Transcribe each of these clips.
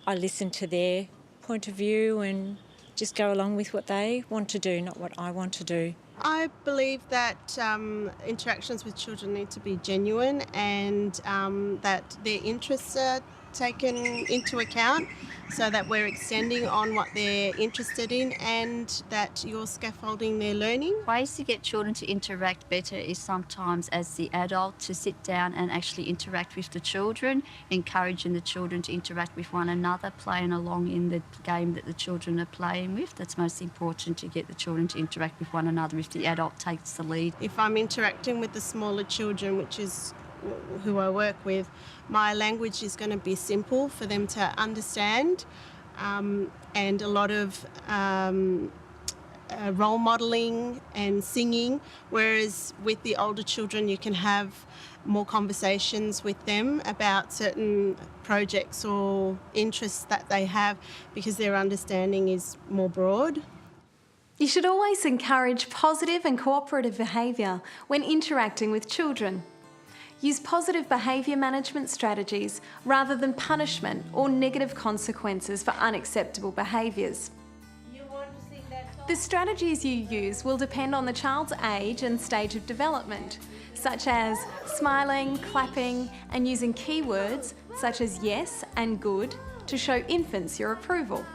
I listen to their point of view and just go along with what they want to do, not what I want to do. I believe that interactions with children need to be genuine and that their interests are taken into account so that we're extending on what they're interested in and that you're scaffolding their learning. Ways to get children to interact better is sometimes as the adult to sit down and actually interact with the children, encouraging the children to interact with one another, playing along in the game that the children are playing with. That's most important, to get the children to interact with one another if the adult takes the lead. If I'm interacting with the smaller children, which is who I work with, my language is going to be simple for them to understand, and a lot of role modelling and singing, whereas with the older children you can have more conversations with them about certain projects or interests that they have because their understanding is more broad. You should always encourage positive and cooperative behaviour when interacting with children. Use positive behaviour management strategies rather than punishment or negative consequences for unacceptable behaviours. The strategies you use will depend on the child's age and stage of development, such as smiling, clapping, and using keywords such as yes and good to show infants your approval.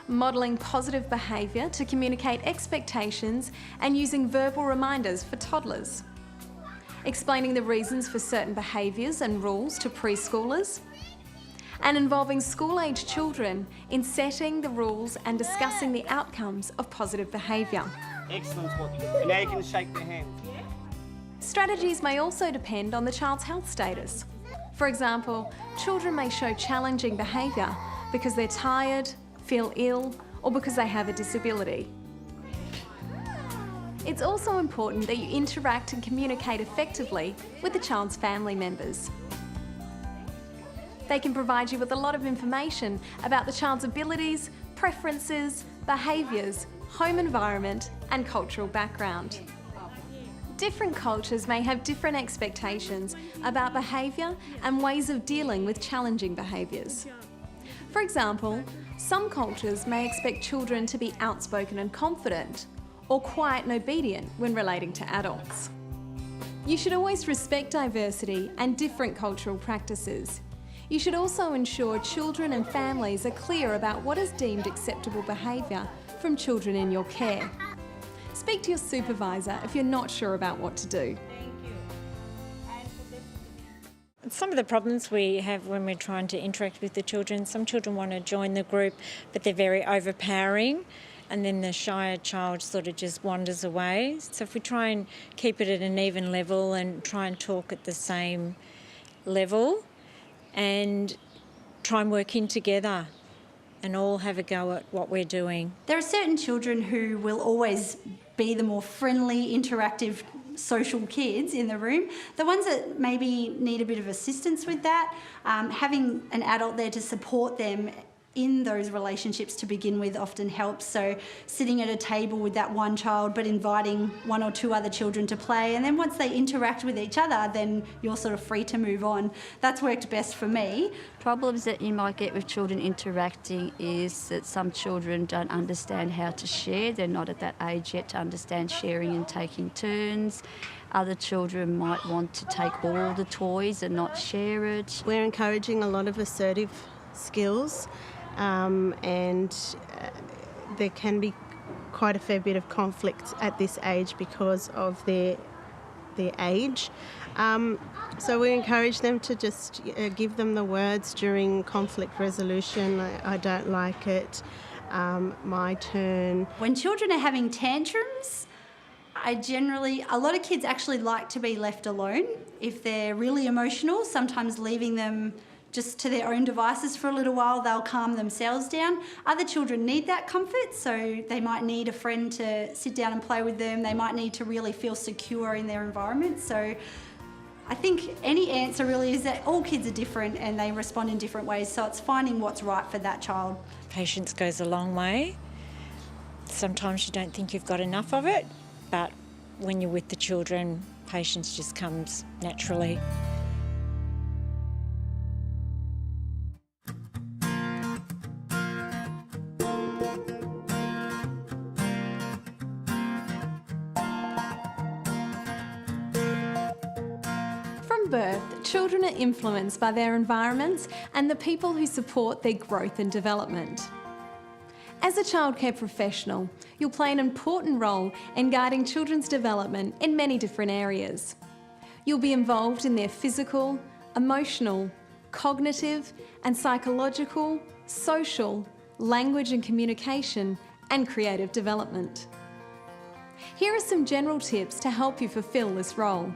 Modelling positive behaviour to communicate expectations and using verbal reminders for toddlers. Explaining the reasons for certain behaviours and rules to preschoolers, and involving school-age children in setting the rules and discussing the outcomes of positive behaviour. Excellent talking. Now you can shake their hand. Strategies may also depend on the child's health status. For example, children may show challenging behaviour because they're tired, feel ill, or because they have a disability. It's also important that you interact and communicate effectively with the child's family members. They can provide you with a lot of information about the child's abilities, preferences, behaviours, home environment, and cultural background. Different cultures may have different expectations about behaviour and ways of dealing with challenging behaviours. For example, some cultures may expect children to be outspoken and confident, or quiet and obedient when relating to adults. You should always respect diversity and different cultural practices. You should also ensure children and families are clear about what is deemed acceptable behaviour from children in your care. Speak to your supervisor if you're not sure about what to do. Some of the problems we have when we're trying to interact with the children, some children want to join the group but they're very overpowering, and then the shyer child sort of just wanders away. So if we try and keep it at an even level and try and talk at the same level and try and work in together and all have a go at what we're doing. There are certain children who will always be the more friendly, interactive, social kids in the room. The ones that maybe need a bit of assistance with that, having an adult there to support them in those relationships to begin with often helps. So sitting at a table with that one child but inviting one or two other children to play, and then once they interact with each other then you're sort of free to move on. That's worked best for me. Problems that you might get with children interacting is that some children don't understand how to share. They're not at that age yet to understand sharing and taking turns. Other children might want to take all the toys and not share it. We're encouraging a lot of assertive skills, and there can be quite a fair bit of conflict at this age because of their age. So we encourage them to just give them the words during conflict resolution. I don't like it, my turn. When children are having tantrums, a lot of kids actually like to be left alone. If they're really emotional, sometimes leaving them just to their own devices for a little while, they'll calm themselves down. Other children need that comfort, so they might need a friend to sit down and play with them. They might need to really feel secure in their environment. So I think any answer really is that all kids are different and they respond in different ways, so it's finding what's right for that child. Patience goes a long way. Sometimes you don't think you've got enough of it, but when you're with the children, patience just comes naturally. birth, children are influenced by their environments and the people who support their growth and development. As a childcare professional, you'll play an important role in guiding children's development in many different areas. You'll be involved in their physical, emotional, cognitive and psychological, social, language and communication, and creative development. Here are some general tips to help you fulfil this role.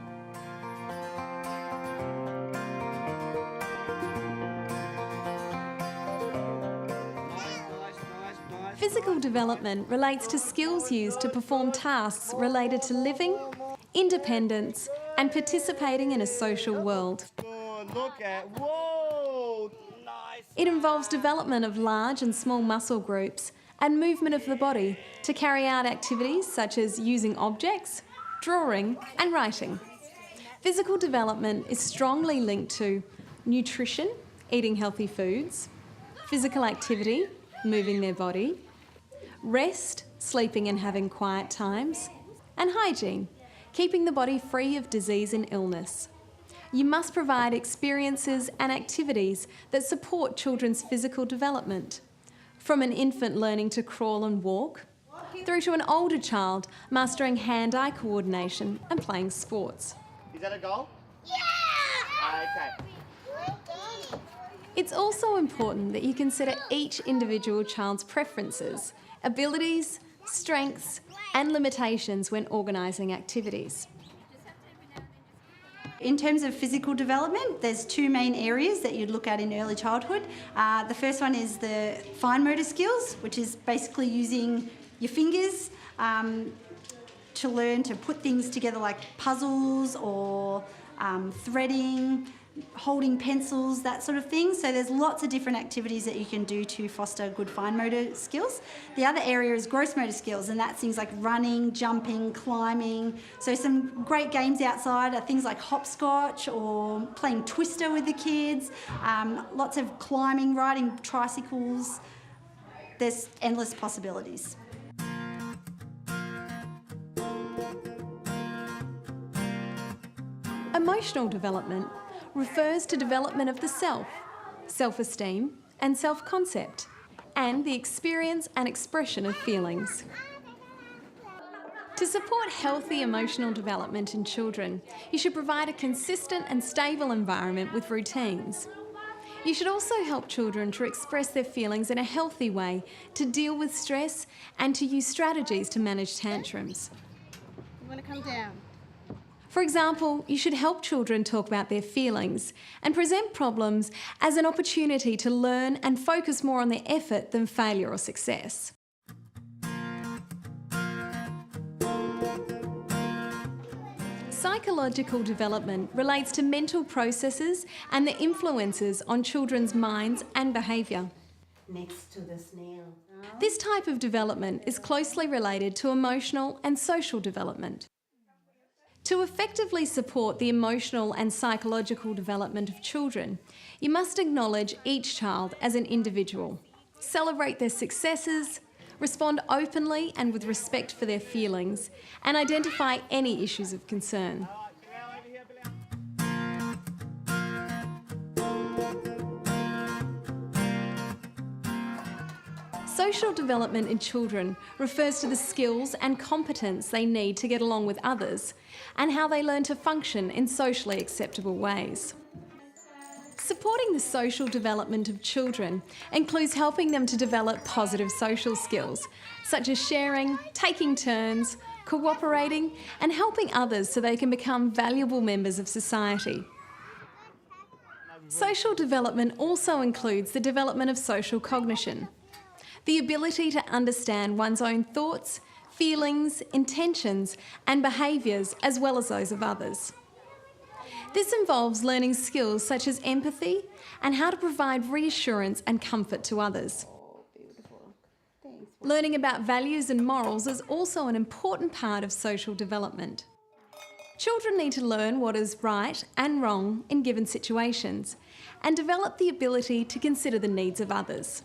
Physical development relates to skills used to perform tasks related to living, independence, and participating in a social world. Look at, whoa, nice. It involves development of large and small muscle groups and movement of the body to carry out activities such as using objects, drawing, and writing. Physical development is strongly linked to nutrition, eating healthy foods, physical activity, moving their body, rest, sleeping and having quiet times, and hygiene, keeping the body free of disease and illness. You must provide experiences and activities that support children's physical development, from an infant learning to crawl and walk, through to an older child mastering hand-eye coordination and playing sports. Is that a goal? Yeah! Okay. It's also important that you consider each individual child's preferences, abilities, strengths, and limitations when organising activities. In terms of physical development, there's two main areas that you'd look at in early childhood. The first one is the fine motor skills, which is basically using your fingers to learn to put things together like puzzles or threading, holding pencils, that sort of thing. So there's lots of different activities that you can do to foster good fine motor skills. The other area is gross motor skills, and that's things like running, jumping, climbing. So some great games outside are things like hopscotch or playing Twister with the kids, lots of climbing, riding tricycles. There's endless possibilities. Emotional development refers to development of the self, self-esteem and self-concept, and the experience and expression of feelings. To support healthy emotional development in children, you should provide a consistent and stable environment with routines. You should also help children to express their feelings in a healthy way, to deal with stress and to use strategies to manage tantrums. You want to come down? For example, you should help children talk about their feelings and present problems as an opportunity to learn and focus more on their effort than failure or success. Psychological development relates to mental processes and the influences on children's minds and behaviour. Next to the snail. This type of development is closely related to emotional and social development. To effectively support the emotional and psychological development of children, you must acknowledge each child as an individual, celebrate their successes, respond openly and with respect for their feelings, and identify any issues of concern. Social development in children refers to the skills and competence they need to get along with others and how they learn to function in socially acceptable ways. Supporting the social development of children includes helping them to develop positive social skills, such as sharing, taking turns, cooperating, and helping others so they can become valuable members of society. Social development also includes the development of social cognition, the ability to understand one's own thoughts, feelings, intentions, and behaviours as well as those of others. This involves learning skills such as empathy and how to provide reassurance and comfort to others. Learning about values and morals is also an important part of social development. Children need to learn what is right and wrong in given situations and develop the ability to consider the needs of others.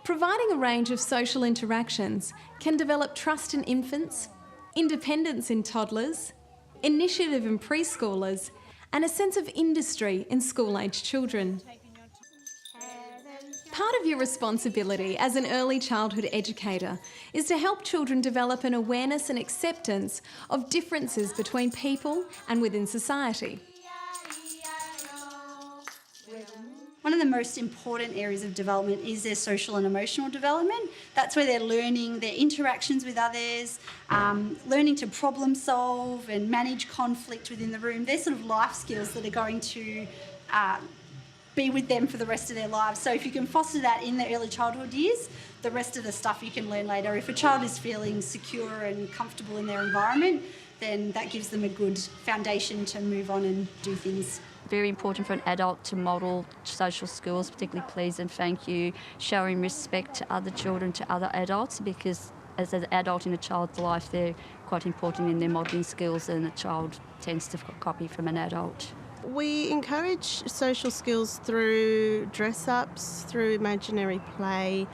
Providing a range of social interactions can develop trust in infants, independence in toddlers, initiative in preschoolers, and a sense of industry in school-aged children. Part of your responsibility as an early childhood educator is to help children develop an awareness and acceptance of differences between people and within society. One of the most important areas of development is their social and emotional development. That's where they're learning their interactions with others, learning to problem solve and manage conflict within the room. They're sort of life skills that are going to be with them for the rest of their lives. So if you can foster that in the early childhood years, the rest of the stuff you can learn later. If a child is feeling secure and comfortable in their environment, then that gives them a good foundation to move on and do things. Very important for an adult to model social skills, particularly please and thank you, showing respect to other children, to other adults, because as an adult in a child's life, they're quite important in their modelling skills, and a child tends to copy from an adult. We encourage social skills through dress-ups, through imaginary play.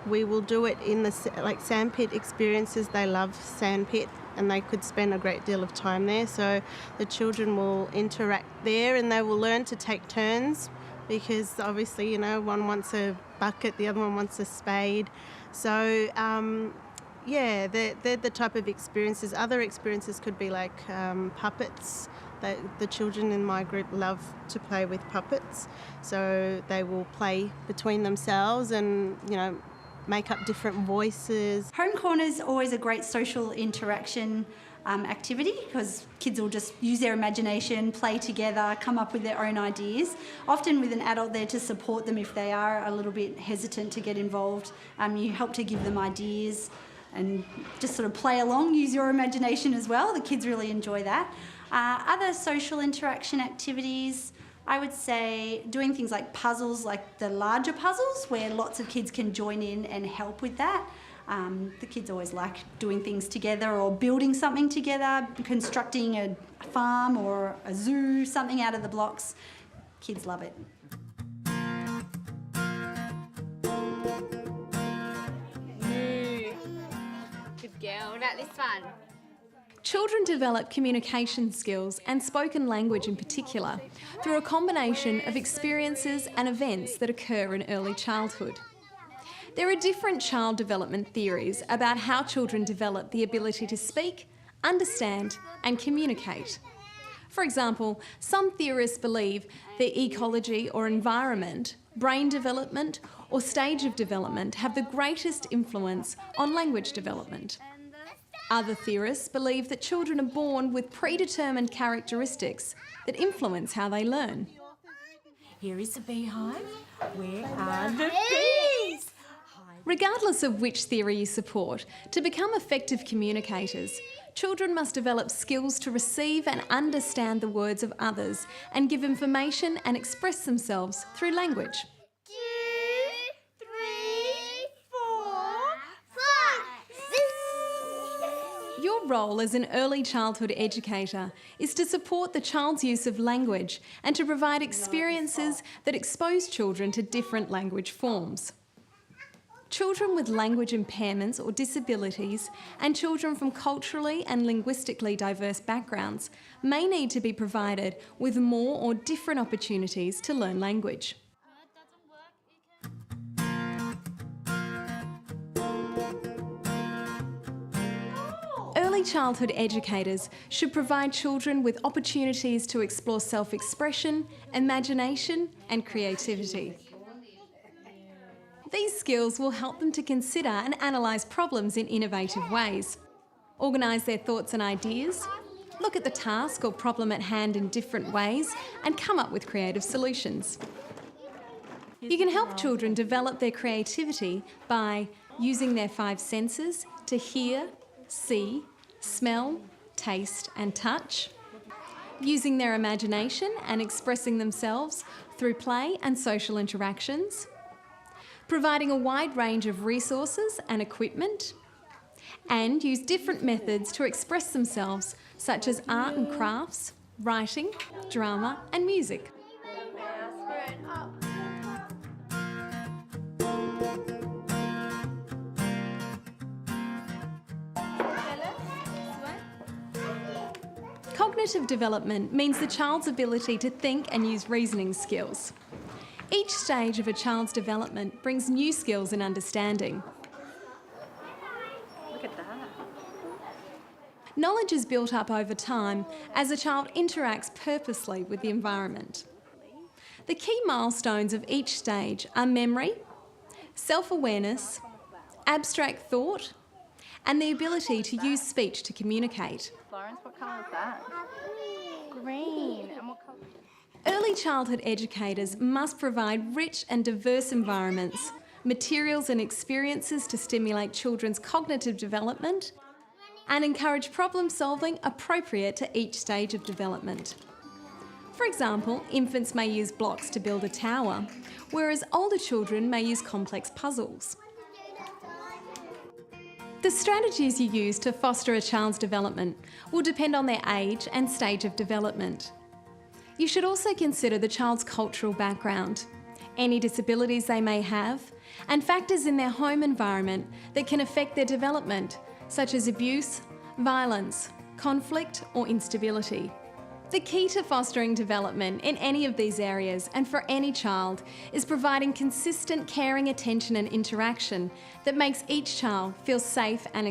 We will do it in the sandpit experiences. They love sandpit and they could spend a great deal of time there. So the children will interact there and they will learn to take turns because obviously, you know, one wants a bucket, the other one wants a spade. So, yeah, they're the type of experiences. Other experiences could be like puppets. The children in my group love to play with puppets. So they will play between themselves and, you know, make up different voices. Home corner's always a great social interaction activity because kids will just use their imagination, play together, come up with their own ideas, often with an adult there to support them if they are a little bit hesitant to get involved. You help to give them ideas and just sort of play along, use your imagination as well. The kids really enjoy that. Other social interaction activities, I would say doing things like puzzles, like the larger puzzles where lots of kids can join in and help with that. The kids always like doing things together or building something together, constructing a farm or a zoo, something out of the blocks. Kids love it. Good girl. What about this one? Children develop communication skills and spoken language in particular through a combination of experiences and events that occur in early childhood. There are different child development theories about how children develop the ability to speak, understand and communicate. For example, some theorists believe that ecology or environment, brain development or stage of development have the greatest influence on language development. Other theorists believe that children are born with predetermined characteristics that influence how they learn. Here is a beehive. Where are the bees? Regardless of which theory you support, to become effective communicators, children must develop skills to receive and understand the words of others and give information and express themselves through language. 2, 3, 4, 5. Your role as an early childhood educator is to support the child's use of language and to provide experiences that expose children to different language forms. Children with language impairments or disabilities and children from culturally and linguistically diverse backgrounds may need to be provided with more or different opportunities to learn language. Early childhood educators should provide children with opportunities to explore self-expression, imagination and creativity. These skills will help them to consider and analyse problems in innovative ways, organise their thoughts and ideas, look at the task or problem at hand in different ways and come up with creative solutions. You can help children develop their creativity by using their 5 senses to hear, see, smell, taste and touch, using their imagination and expressing themselves through play and social interactions, providing a wide range of resources and equipment, and use different methods to express themselves such as art and crafts, writing, drama and music. Cognitive development means the child's ability to think and use reasoning skills. Each stage of a child's development brings new skills and understanding. Look at that. Knowledge is built up over time as a child interacts purposely with the environment. The key milestones of each stage are memory, self-awareness, abstract thought, and the ability to use speech to communicate. Florence, what colour is that? Green. And what colour? Early childhood educators must provide rich and diverse environments, materials and experiences to stimulate children's cognitive development and encourage problem solving appropriate to each stage of development. For example, infants may use blocks to build a tower, whereas older children may use complex puzzles. The strategies you use to foster a child's development will depend on their age and stage of development. You should also consider the child's cultural background, any disabilities they may have, and factors in their home environment that can affect their development, such as abuse, violence, conflict, or instability. The key to fostering development in any of these areas and for any child is providing consistent caring attention and interaction that makes each child feel safe and